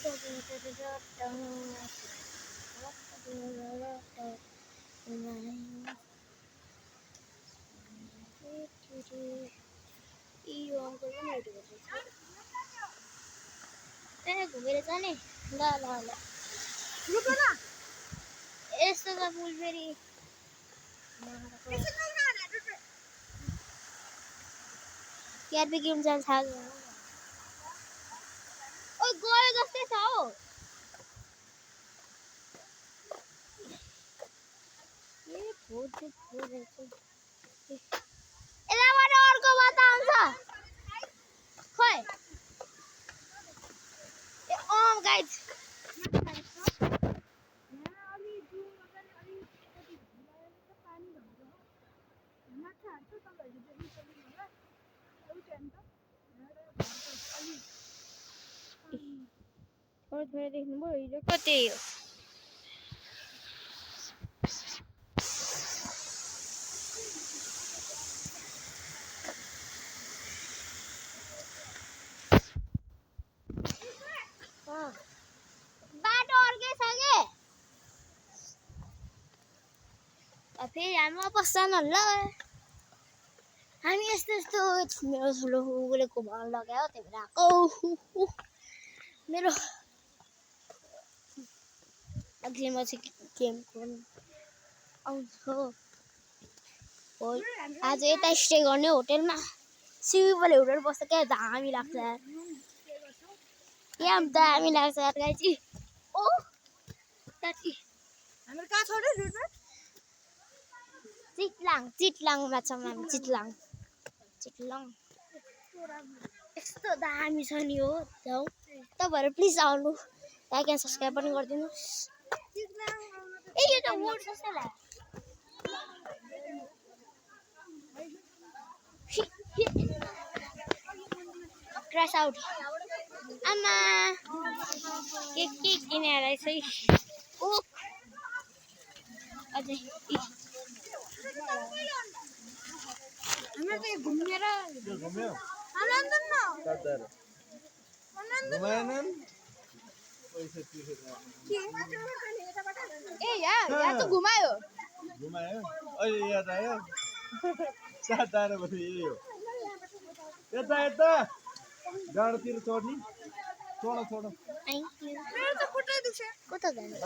यो अङ्कल पनि उठेको छ ए घुमेर जाने ल ल ल रुक न यस्तो त फुल फेरि क्यारपे गेम जान्छ ओ गयो जस्तै छ हौ ए भोट रहेछ यताबाट अर्को बात आउँछ खोइ ए गाइज थोरै देख्नुभयो हिजो कति हो बाटो अर्कै छ के फेरि हामी वापस जानु ल हामी यस्तो यस्तो मेरो ठुलो उलेको भन लगायो त्यही भएर आएको मेरो अघिमा चाहिँ गेमको आउँछ आज यता स्टे गर्ने होटेलमा स्विमिङ होटेल बस्दा क्या दामी लाग्छ यहाँ दामी लाग्छ यार गाइस ओ ताती हाम्रो कहाँ छ रे चितलाङमा छ हामी चितलाङ यस्तो दामी छ नि हो जाऊ तपाईहरु प्लिज आउनु लाइक एन्ड सब्स्क्राइब पनि गरिदिनुस् ए यो त वर्ड जस्तो लाग्यो क्रैश आउट आमा के किने रहेछ ओ अझै हाम्रो त घुमेर घुम्यो आनन्द न घुमाएनन् पैसा तिरेर ए यहाँ त घुमायो अहिले याद आयो सात आएर बस्यो यही हो यता डाँडातिर चढ्ने छोड मेरो त खुट्टा दुख्छ कता जाने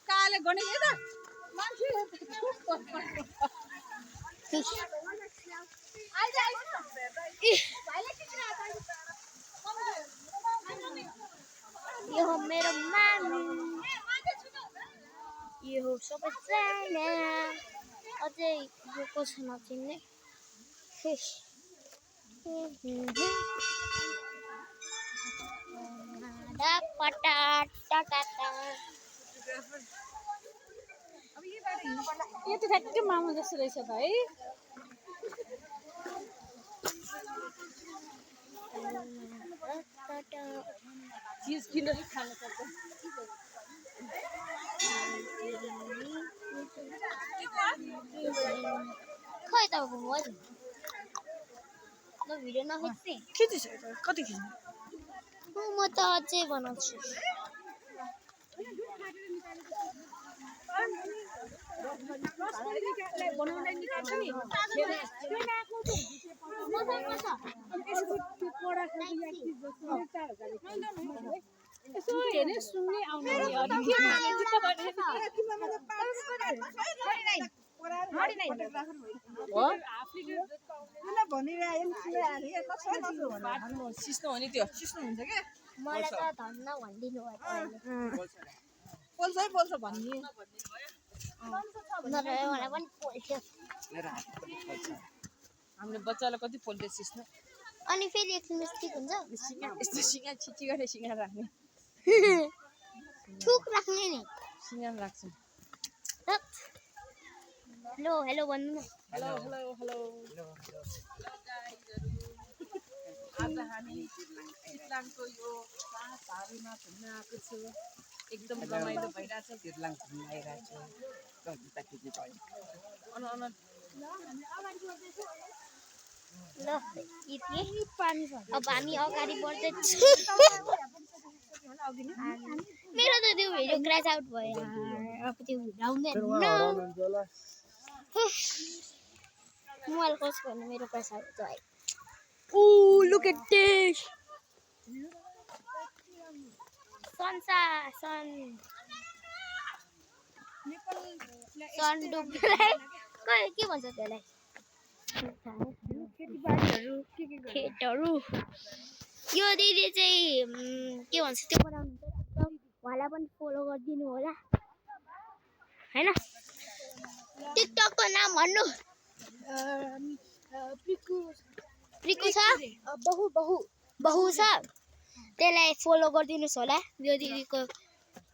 काले गने यता मान्छे यो हो मेरो मामी यो हो सबैजना अझै यो को छ नचिन्ने यो त ठ्याक्कै मामा जस्तो रहेछ त है चीज किनेर खानु पर्छ खै त घुम्यो ल भिडियो नखिच्ने खिचिसक्यो कति खिच्ने म त अझै बनाउँछु बनाउँदै निकाल्छ नि यसो हेर्ने सुन्ने आउने सिस्नो हो नि त्यो सिस्नो हुन्छ क्या मलाई त धन्न भनिदिनु पोल्छ भन्ने मलाई पनि पोल्थ्यो हामीले बच्चालाई कति पोल्थ्यो सिस्नो अनि फेरि एकछिन ठिक हुन्छ यस्तो सिँगा छिची गरेर सिँगा राख्ने थुक राख्ने नि सिँगा राख्छौँ हेलो भन्नु न हेलो आज हामी चितलाङको यो पाहाडमा घुम्न आएको छु एकदम रमाइलो भइरहेछ तिर्लाङ घुम्न आइरहेको छु जुत्ता खिच्नु पर्यो अन अन ल यति अब हामी अगाडि बढ्दैछौँ मेरो त त्यो भिडियो क्र्यास आउट भयो यार अब त्यो भिडियो आउँदैन हराउनुहुन्छ होला मोबाइल कसको भने मेरो क्र्यास आउट भयो लुक एट दिस सन डुब्नुलाई के भन्छ त्यसलाई खेतहरू यो दिदी चाहिँ के भन्छ त्यो बनाउनु उहाँलाई पनि फलो गरिदिनु होला हैन टिकटकको नाम भन्नु प्रिकु छ बहु छ त्यसलाई फलो गरिदिनुहोस् होला यो दिदीको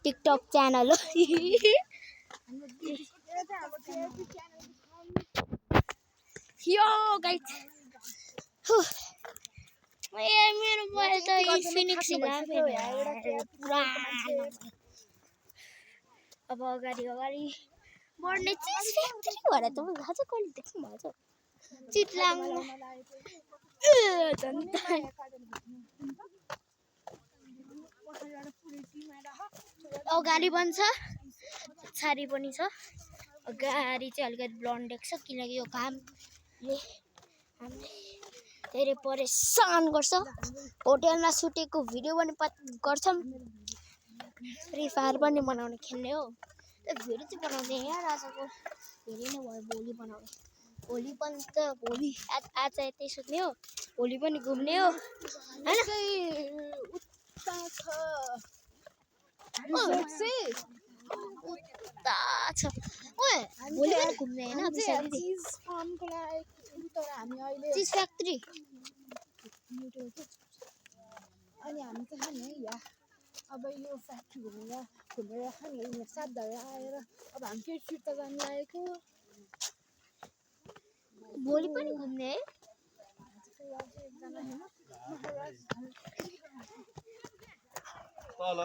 टिकटक च्यानल हो यो गाइस मेरो मोबाइल त इन्फिनिक्स अब अगाडि बढ्ने चिज फ्याक्ट्री भएर त थाहा छ कहिले देख्नु भएको छ चितलाङ अगाडि पनि छ पछाडि पनि छ अगाडि चाहिँ अलिकति ब्लन्ड देख्छ किनकि यो घामले हामीलाई धेरै परेशान गर्छ होटेलमा सुटेको भिडियो पनि गर्छौँ फ्री फायर पनि बनाउने खेल्ने हो भिडियो चाहिँ बनाउने यार आजको धेरै नै भयो भोलि बनाउने भोलि पनि त भोलि आज यतै सुत्ने हो भोलि पनि घुम्ने हो उता छ ओए भोलि पनि घुम्ने हैन चीज फार्मको लागि तर हामी अहिले चीज फ्याक्ट्री अनि हामी त खाने या अब यो फ्याक्ट्री घुमेर खाने सातधारा आएर अब हामी केही फिर्ता जानु लागेको भोलि पनि घुम्ने है एकजना होइन तल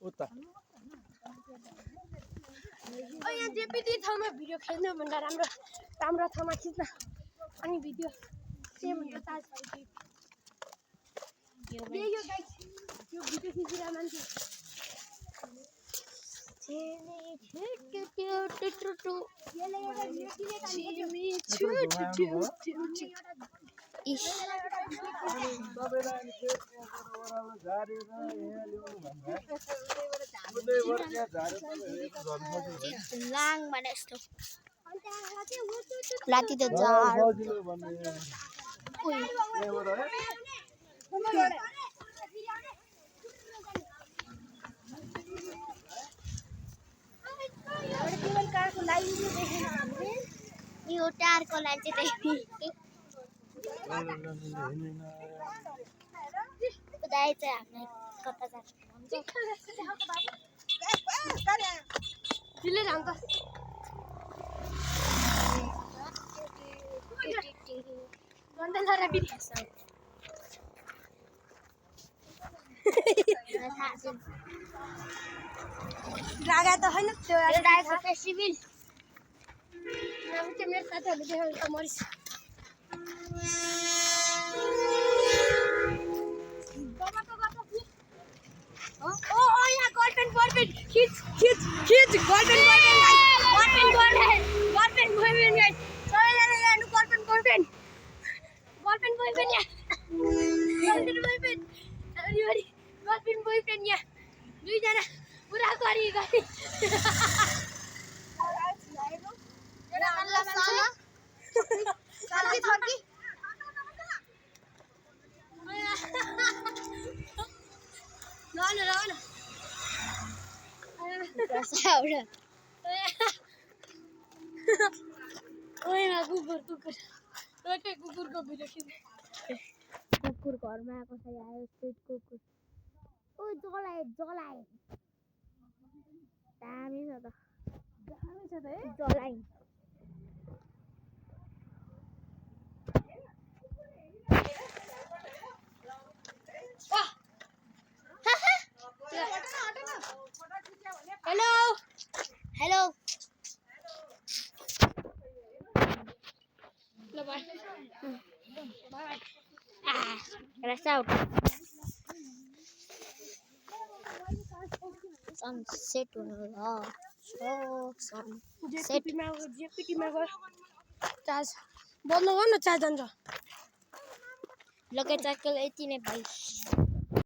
उता यहाँ जेपिटी ठाउँमा भिडियो खेल्नु भन्दा राम्रो ठाउँमा खिच्न अनि भिडियो त्योभन्दा ताज भयो यो गाइस यो भिडियो खिचिरहेको मान्छे लाङ भने यस्तो लाती त झार यो टारको लाइन चाहिँ दाइ चाहिँ हामीलाई कता जान्छ रागा त होइन त्यो दाइको फेस्टिभल मेरो साथीहरूले देखाउनु त मरिस यहाँ गर्लफ्रेन्ड बॉयफ्रेन्ड खिच गर्लफ्रेन्ड बॉयफ्रेन्ड गाइस सबैजना जानु गर्लफ्रेन्ड बॉयफ्रेन्ड यहाँ दुईजना पुरा गरी कुकुरको भिडियो खिच्ने कुकुर घरमा कसरी आयो स्ट्रिट कुकुर ओ जलाए दामी छ त जलाइ ल by Rest out. Sunset हुनुला sunset. जेटिपीमा गयो चार्ज बन्द गर न चार्ज जान्छ Look at that, यति नै भाइ